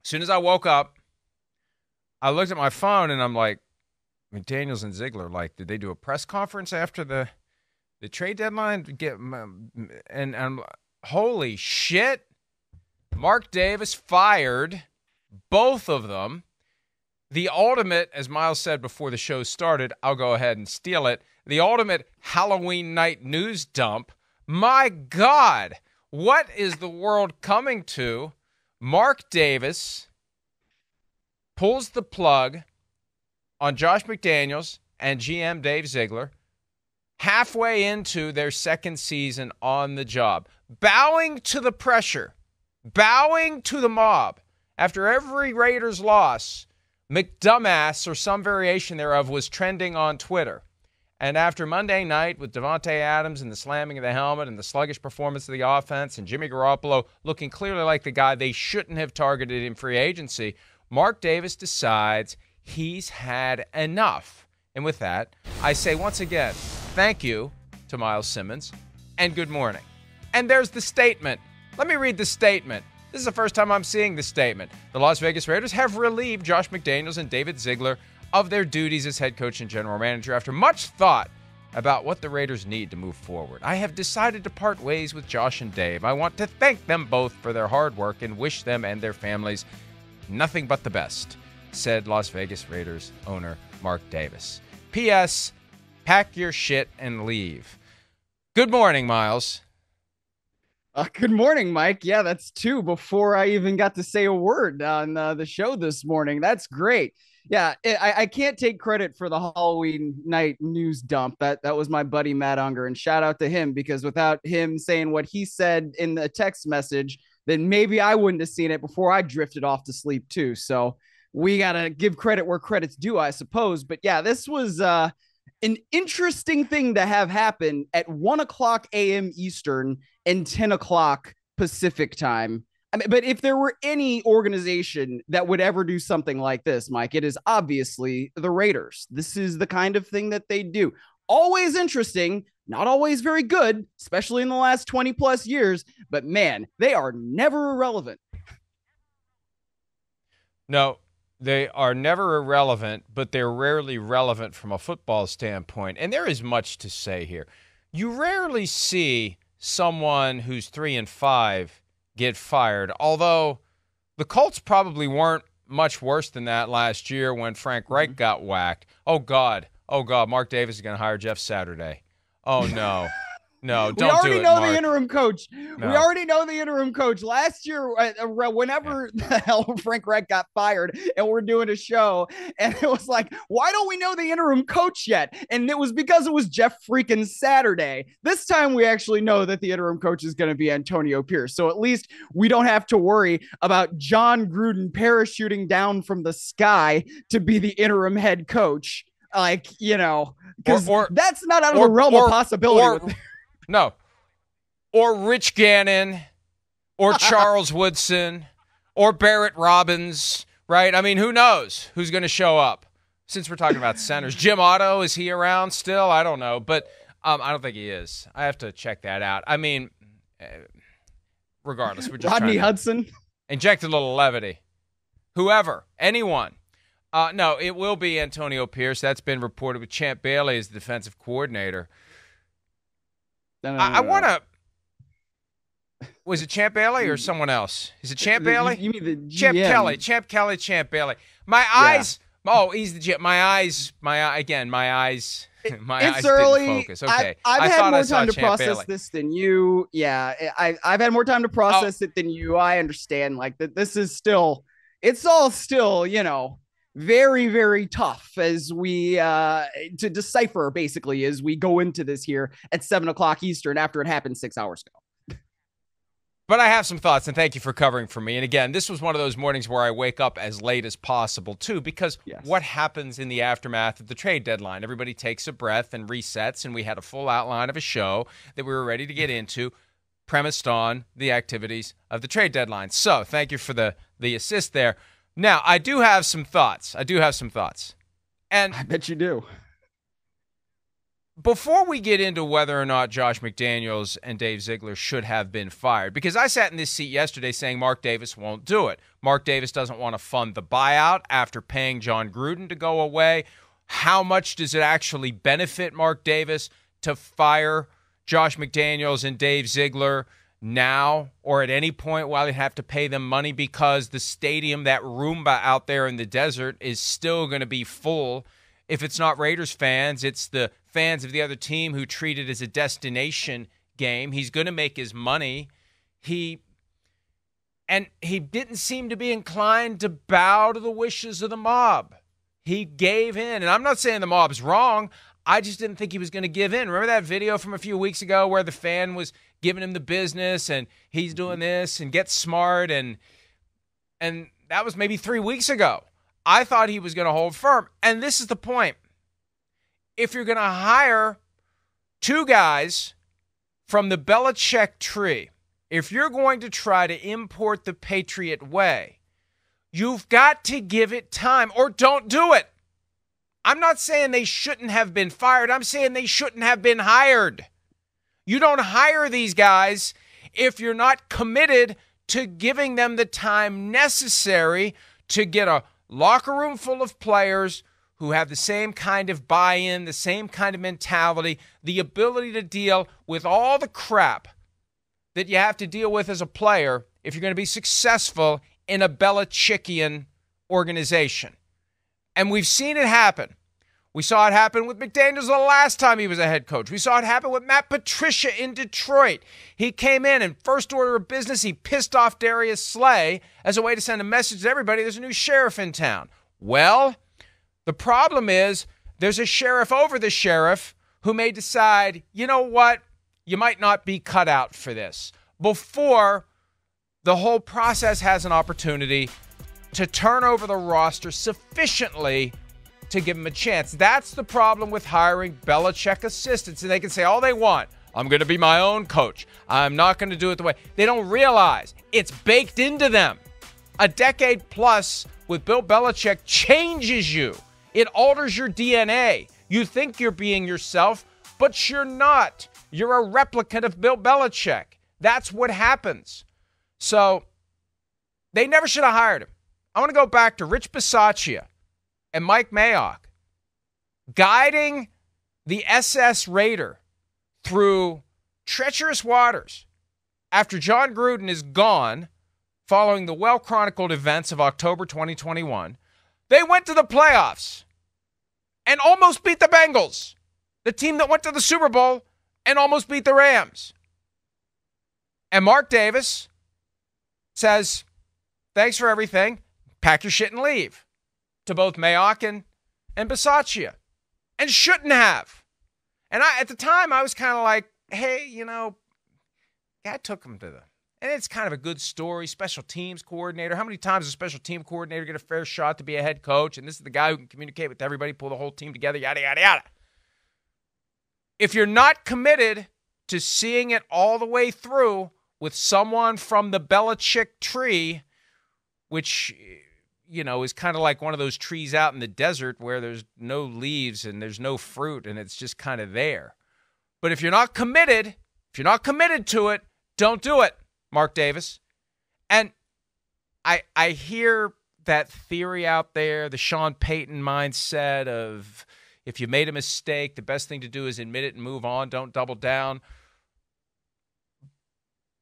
As soon as I woke up, I looked at my phone and I'm like, McDaniels and Ziegler, like, did they do a press conference after the trade deadline? And I'm holy shit. Mark Davis fired both of them. The ultimate, as Myles said before the show started, I'll go ahead and steal it. The ultimate Halloween night news dump. My God, what is the world coming to? Mark Davis pulls the plug on Josh McDaniels and GM Dave Ziegler halfway into their second season on the job, bowing to the pressure, bowing to the mob. After every Raiders loss, McDumbass or some variation thereof was trending on Twitter. And after Monday night with Devontae Adams and the slamming of the helmet and the sluggish performance of the offense and Jimmy Garoppolo looking clearly like the guy they shouldn't have targeted in free agency, Mark Davis decides he's had enough. And with that, I say once again, thank you to Myles Simmons and good morning. And there's the statement. Let me read the statement. This is the first time I'm seeing this statement. The Las Vegas Raiders have relieved Josh McDaniels and David Ziegler of their duties as head coach and general manager after much thought about what the Raiders need to move forward. I have decided to part ways with Josh and Dave. I want to thank them both for their hard work and wish them and their families nothing but the best, said Las Vegas Raiders owner Mark Davis. P.S. Pack your shit and leave. Good morning, Myles. Good morning, Mike. Yeah, that's two before I even got to say a word on the show this morning. That's great. Yeah, I can't take credit for the Halloween night news dump. That was my buddy Matt Unger, and shout out to him because without him saying what he said in the text message, then maybe I wouldn't have seen it before I drifted off to sleep too. So we gotta give credit where credit's due, I suppose. But yeah, this was an interesting thing to have happen at 1 o'clock a.m. Eastern and 10 o'clock Pacific time. I mean, but if there were any organization that would ever do something like this, Mike, it is obviously the Raiders. This is the kind of thing that they do. Always interesting, not always very good, especially in the last 20 plus years, but man, they are never irrelevant. No, they are never irrelevant, but they're rarely relevant from a football standpoint. And there is much to say here. You rarely see someone who's 3-5 get fired, although the Colts probably weren't much worse than that last year when Frank Reich got whacked. Oh, God. Oh, God. Mark Davis is going to hire Jeff Saturday. Oh, no. No, We don't do already it, know Mark. the interim coach. No. We already know the interim coach. Last year, whenever the hell Frank Reich got fired, and we're doing a show, and it was like, why don't we know the interim coach yet? And it was because it was Jeff freaking Saturday. This time, we actually know that the interim coach is going to be Antonio Pierce. So at least we don't have to worry about John Gruden parachuting down from the sky to be the interim head coach. Like, because that's not out of the realm of possibility. No. Or Rich Gannon, or Charles Woodson, or Barrett Robbins, right? I mean, who knows who's going to show up? Since we're talking about centers. Jim Otto, is he around still? I don't know, but I don't think he is. I have to check that out. I mean, regardless. We're just Rodney trying to Hudson. inject a little levity. Whoever, anyone. No, it will be Antonio Pierce. That's been reported with Champ Bailey as the defensive coordinator. No. I want to. Was it Champ Bailey or someone else? Is it Champ Bailey? You mean the GM. Champ Kelly, Champ Bailey. My eyes. Yeah. Oh, he's the GM. My eyes. My eyes. My eyes early. Didn't focus. Okay. I've had more time to Champ process Bailey. this than you. Yeah, I've had more time to process it than you. I understand. Like that. This is still. It's all still. Very, very tough as we to decipher basically as we go into this here at 7 o'clock Eastern after it happened 6 hours ago. But I have some thoughts, and thank you for covering for me. And again, this was one of those mornings where I wake up as late as possible, too, because what happens in the aftermath of the trade deadline? Everybody takes a breath and resets, and we had a full outline of a show that we were ready to get into, premised on the activities of the trade deadline. So thank you for the assist there. Now, I do have some thoughts. And I bet you do. before we get into whether or not Josh McDaniels and Dave Ziegler should have been fired, because I sat in this seat yesterday saying Mark Davis won't do it. Mark Davis doesn't want to fund the buyout after paying John Gruden to go away. How much does it actually benefit Mark Davis to fire Josh McDaniels and Dave Ziegler now or at any point while they have to pay them money, because the stadium, that Roomba out there in the desert, is still going to be full? If it's not Raiders fans, it's the fans of the other team who treat it as a destination game. He's going to make his money. He didn't seem to be inclined to bow to the wishes of the mob. He gave in. And I'm not saying the mob's wrong. I just didn't think he was going to give in. Remember that video from a few weeks ago where the fan was giving him the business and he's doing this and get smart, and that was maybe 3 weeks ago. I thought he was going to hold firm. And this is the point. If you're going to hire two guys from the Belichick tree, if you're going to try to import the Patriot way, you've got to give it time, or don't do it. I'm not saying they shouldn't have been fired. I'm saying they shouldn't have been hired. You don't hire these guys if you're not committed to giving them the time necessary to get a locker room full of players who have the same kind of buy-in, the same kind of mentality, the ability to deal with all the crap that you have to deal with as a player if you're going to be successful in a Belichickian organization. And we've seen it happen. We saw it happen with McDaniels the last time he was a head coach. We saw it happen with Matt Patricia in Detroit. He came in and first order of business, he pissed off Darius Slay as a way to send a message to everybody, there's a new sheriff in town. Well, the problem is there's a sheriff over the sheriff who may decide, you know what, you might not be cut out for this, before the whole process has an opportunity to turn over the roster sufficiently to give him a chance. That's the problem with hiring Belichick assistants. And they can say all they want. I'm going to be my own coach. I'm not going to do it the way. They don't realize it's baked into them. A decade plus with Bill Belichick changes you. It alters your DNA. You think you're being yourself, but you're not. You're a replicant of Bill Belichick. That's what happens. So they never should have hired him. I want to go back to Rich Bisaccia and Mike Mayock guiding the SS Raider through treacherous waters after John Gruden is gone following the well-chronicled events of October 2021. They went to the playoffs and almost beat the Bengals, the team that went to the Super Bowl and almost beat the Rams. And Mark Davis says, thanks for everything. Pack your shit and leave, to both Mayock and Bisaccia, and shouldn't have. And at the time, I was kind of like, hey, guy took him to and it's kind of a good story, special teams coordinator. How many times does a special team coordinator get a fair shot to be a head coach? And this is the guy who can communicate with everybody, pull the whole team together, yada, yada, yada. If you're not committed to seeing it all the way through with someone from the Belichick tree, which is kind of like one of those trees out in the desert where there's no leaves and there's no fruit and it's just kind of there. But if you're not committed to it, don't do it, Mark Davis. And I hear that theory out there, the Sean Payton mindset of if you made a mistake, the best thing to do is admit it and move on. Don't double down.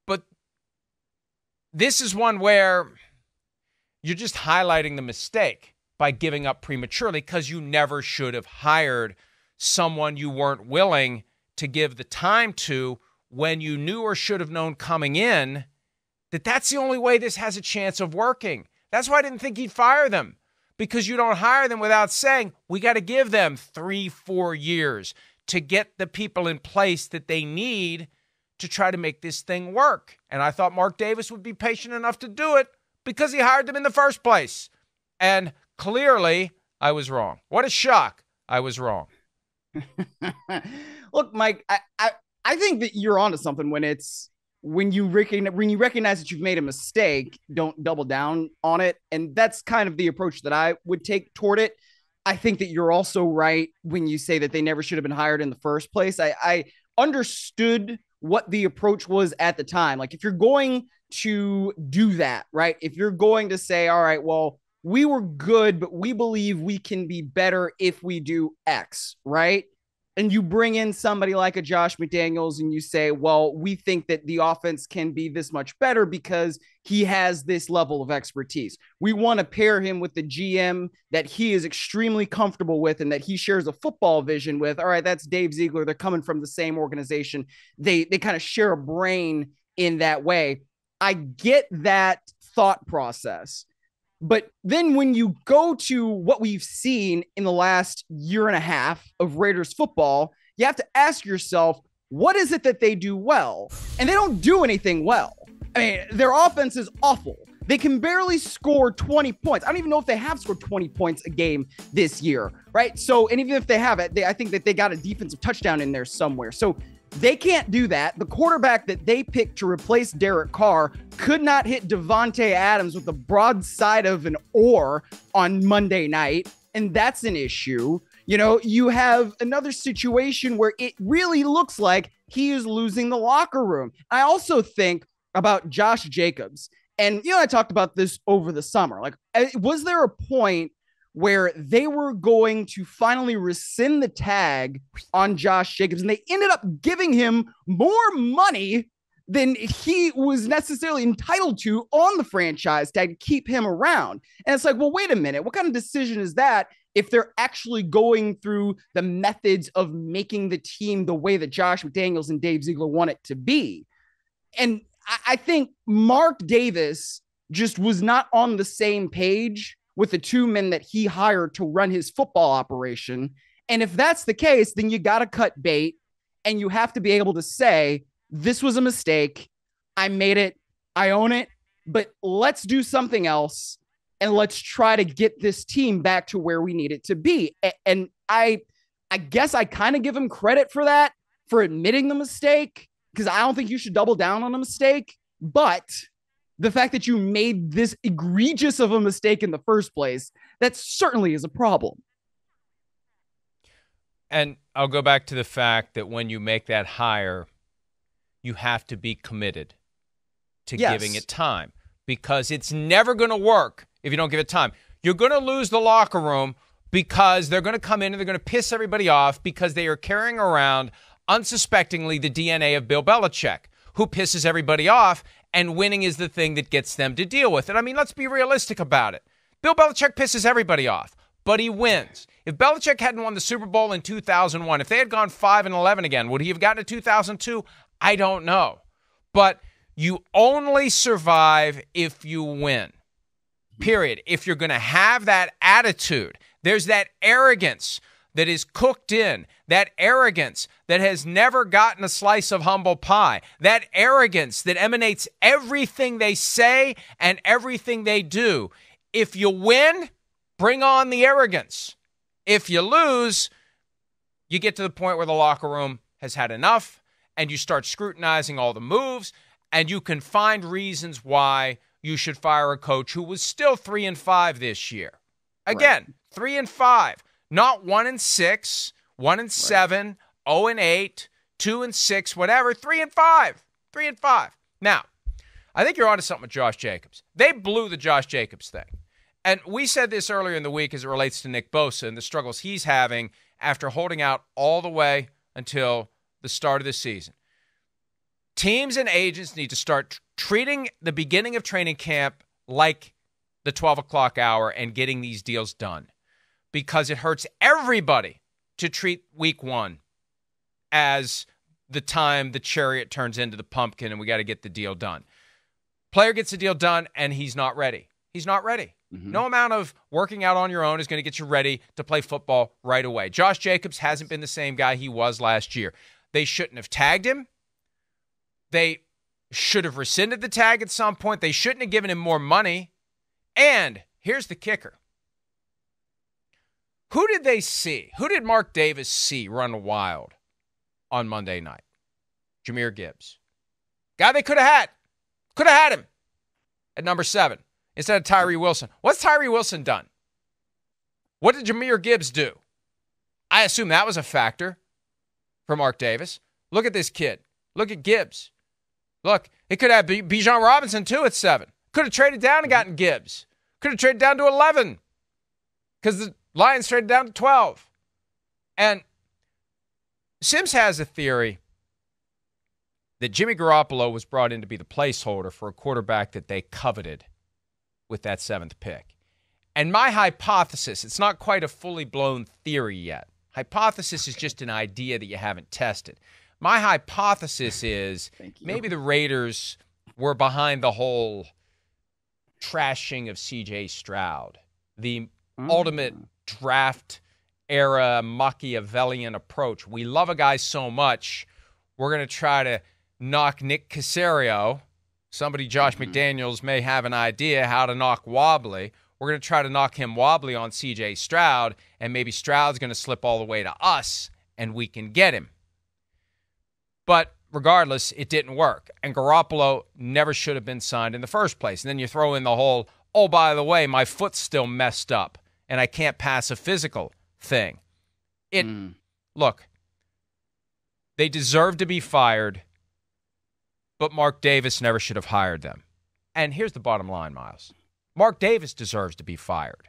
But this is one where you're just highlighting the mistake by giving up prematurely, because you never should have hired someone you weren't willing to give the time to when you knew or should have known coming in that that's the only way this has a chance of working. That's why I didn't think he'd fire them, because you don't hire them without saying, we got to give them 3-4 years to get the people in place that they need to try to make this thing work. And I thought Mark Davis would be patient enough to do it, because he hired them in the first place. And clearly, I was wrong. What a shock. I was wrong. Look, Mike, I think that you're onto something when you recognize that you've made a mistake, don't double down on it. And that's kind of the approach that I would take toward it. I think that you're also right when you say that they never should have been hired in the first place. I understood what the approach was at the time. Like, if you're going to do that, right? If you're going to say, all right, well, we were good, but we believe we can be better if we do X, right? And you bring in somebody like a Josh McDaniels and you say, well, we think that the offense can be this much better because he has this level of expertise. We want to pair him with the GM that he is extremely comfortable with and that he shares a football vision with. All right, that's Dave Ziegler. They're coming from the same organization. They kind of share a brain in that way. I get that thought process. But then when you go to what we've seen in the last year and a half of Raiders football, you have to ask yourself, what is it that they do well? And they don't do anything well. I mean, their offense is awful. They can barely score 20 points. I don't even know if they have scored 20 points a game this year, right? So, and even if they have it, I think that they got a defensive touchdown in there somewhere. So they can't do that. The quarterback that they picked to replace Derek Carr could not hit Devontae Adams with the broadside of an oar on Monday night, and that's an issue. You know, you have another situation where it really looks like he is losing the locker room. I also think about Josh Jacobs. And, you know, I talked about this over the summer. Like, was there a point where they were going to finally rescind the tag on Josh Jacobs, and they ended up giving him more money than he was necessarily entitled to on the franchise tag to keep him around? And it's like, well, wait a minute. What kind of decision is that if they're actually going through the methods of making the team the way that Josh McDaniels and Dave Ziegler want it to be? And I think Mark Davis just was not on the same page with the two men that he hired to run his football operation. And if that's the case, then you got to cut bait, and you have to be able to say, this was a mistake. I made it. I own it, but let's do something else. And let's try to get this team back to where we need it to be. And I guess I kind of give him credit for that, for admitting the mistake, because I don't think you should double down on a mistake. But the fact that you made this egregious of a mistake in the first place, that certainly is a problem. And I'll go back to the fact that when you make that hire, you have to be committed to giving it time, because it's never going to work if you don't give it time. You're going to lose the locker room because they're going to come in and they're going to piss everybody off because they are carrying around unsuspectingly the DNA of Bill Belichick, who pisses everybody off, and winning is the thing that gets them to deal with it. I mean, let's be realistic about it. Bill Belichick pisses everybody off, but he wins. If Belichick hadn't won the Super Bowl in 2001, if they had gone 5-11 again, would he have gotten to 2002? I don't know. But you only survive if you win, period. If you're going to have that attitude, there's that arrogance that is cooked in, that arrogance that has never gotten a slice of humble pie, that arrogance that emanates everything they say and everything they do. If you win, bring on the arrogance. If you lose, you get to the point where the locker room has had enough and you start scrutinizing all the moves, and you can find reasons why you should fire a coach who was still 3-5 this year. Again, right. 3-5. Not 1-6, 1-7, 0-8, 2-6, whatever. 3-5, 3-5. Now, I think you're onto something with Josh Jacobs. They blew the Josh Jacobs thing. And we said this earlier in the week as it relates to Nick Bosa and the struggles he's having after holding out all the way until the start of the season. Teams and agents need to start treating the beginning of training camp like the 12 o'clock hour and getting these deals done, because it hurts everybody to treat week one as the time the chariot turns into the pumpkin and we got to get the deal done. Player gets the deal done and he's not ready. He's not ready. Mm-hmm. No amount of working out on your own is going to get you ready to play football right away. Josh Jacobs hasn't been the same guy he was last year. They shouldn't have tagged him. They should have rescinded the tag at some point. They shouldn't have given him more money. And here's the kicker. Who did they see? Who did Mark Davis see run wild on Monday night? Jahmyr Gibbs. Guy they could have had. Could have had him at number 7 instead of Tyree Wilson. What's Tyree Wilson done? What did Jahmyr Gibbs do? I assume that was a factor for Mark Davis. Look at this kid. Look at Gibbs. Look, it could have Bijan Robinson, too, at 7. Could have traded down and gotten Gibbs. Could have traded down to 11 because the Lions traded down to 12. And Sims has a theory that Jimmy Garoppolo was brought in to be the placeholder for a quarterback that they coveted with that 7th pick. And my hypothesis, it's not quite a fully blown theory yet. Hypothesis is just an idea that you haven't tested. My hypothesis is maybe the Raiders were behind the whole trashing of C.J. Stroud, the ultimate draft era Machiavellian approach. We love a guy so much, we're going to try to knock Nick Caserio. Somebody, Josh McDaniels, may have an idea how to knock wobbly. We're going to try to knock him wobbly on C.J. Stroud, and maybe Stroud's going to slip all the way to us, and we can get him. But regardless, it didn't work. And Garoppolo never should have been signed in the first place. And then you throw in the whole, oh, by the way, my foot's still messed up, and I can't pass a physical thing. Look, they deserve to be fired, but Mark Davis never should have hired them. And here's the bottom line, Myles. Mark Davis deserves to be fired,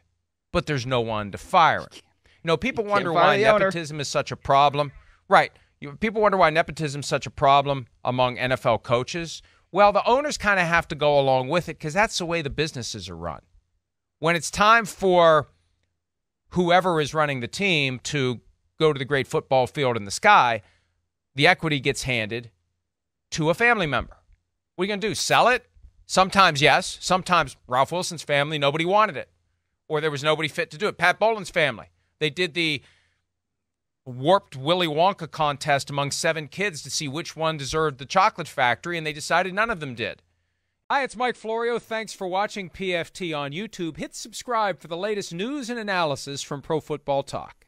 but there's no one to fire him. You know, people wonder why nepotism is such a problem. Right. People wonder why nepotism is such a problem among NFL coaches. Well, the owners kind of have to go along with it because that's the way the businesses are run. When it's time for whoever is running the team to go to the great football field in the sky, the equity gets handed to a family member. What are you going to do, sell it? Sometimes yes. Sometimes Ralph Wilson's family, nobody wanted it. Or there was nobody fit to do it. Pat Bolin's family. They did the warped Willy Wonka contest among 7 kids to see which one deserved the chocolate factory, and they decided none of them did. Hi, it's Mike Florio. Thanks for watching PFT on YouTube. Hit subscribe for the latest news and analysis from Pro Football Talk.